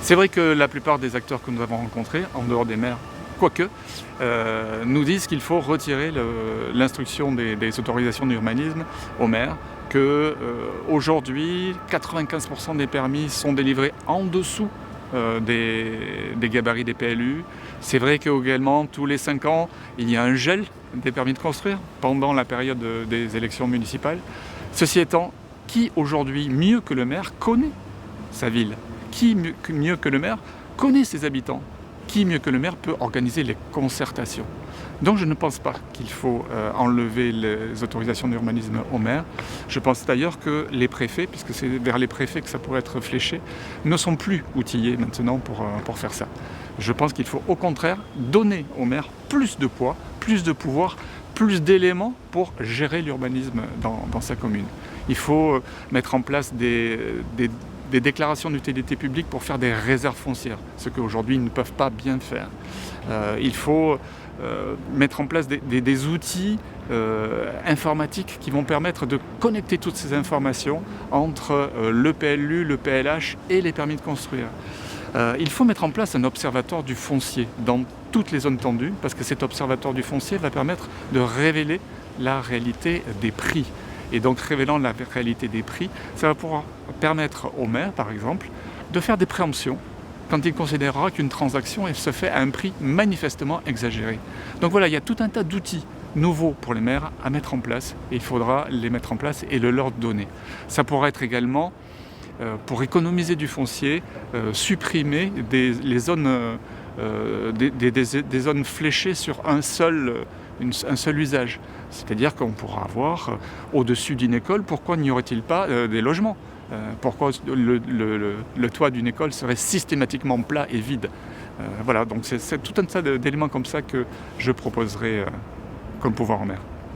C'est vrai que la plupart des acteurs que nous avons rencontrés, en dehors des maires, quoique, nous disent qu'il faut retirer l'instruction des autorisations d'urbanisme aux maires, que aujourd'hui 95% des permis sont délivrés en dessous des gabarits des PLU. C'est vrai qu'également, tous les 5 ans, il y a un gel des permis de construire pendant la période des élections municipales. Ceci étant, qui aujourd'hui, mieux que le maire, connaît sa ville? Qui mieux que le maire connaît ses habitants? Qui mieux que le maire peut organiser les concertations? Donc je ne pense pas qu'il faut enlever les autorisations d'urbanisme aux maires. Je pense d'ailleurs que les préfets, puisque c'est vers les préfets que ça pourrait être fléché, ne sont plus outillés maintenant pour faire ça. Je pense qu'il faut au contraire donner aux maires plus de poids, plus de pouvoir, plus d'éléments pour gérer l'urbanisme dans sa commune. Il faut mettre en place des déclarations d'utilité publique pour faire des réserves foncières, ce qu'aujourd'hui ils ne peuvent pas bien faire. Il faut mettre en place des outils informatiques qui vont permettre de connecter toutes ces informations entre le PLU, le PLH et les permis de construire. Il faut mettre en place un observatoire du foncier dans toutes les zones tendues, parce que cet observatoire du foncier va permettre de révéler la réalité des prix. Et donc, révélant la réalité des prix, ça va pouvoir permettre au maire, par exemple, de faire des préemptions quand il considérera qu'une transaction se fait à un prix manifestement exagéré. Donc voilà, il y a tout un tas d'outils nouveaux pour les maires à mettre en place, et il faudra les mettre en place et le leur donner. Ça pourra être également, pour économiser du foncier, supprimer des zones fléchées sur un seul usage. C'est-à-dire qu'on pourra avoir, au-dessus d'une école, pourquoi n'y aurait-il pas des logements? Pourquoi le toit d'une école serait systématiquement plat et vide? Voilà, donc c'est tout un tas d'éléments comme ça que je proposerai comme pouvoir au maire.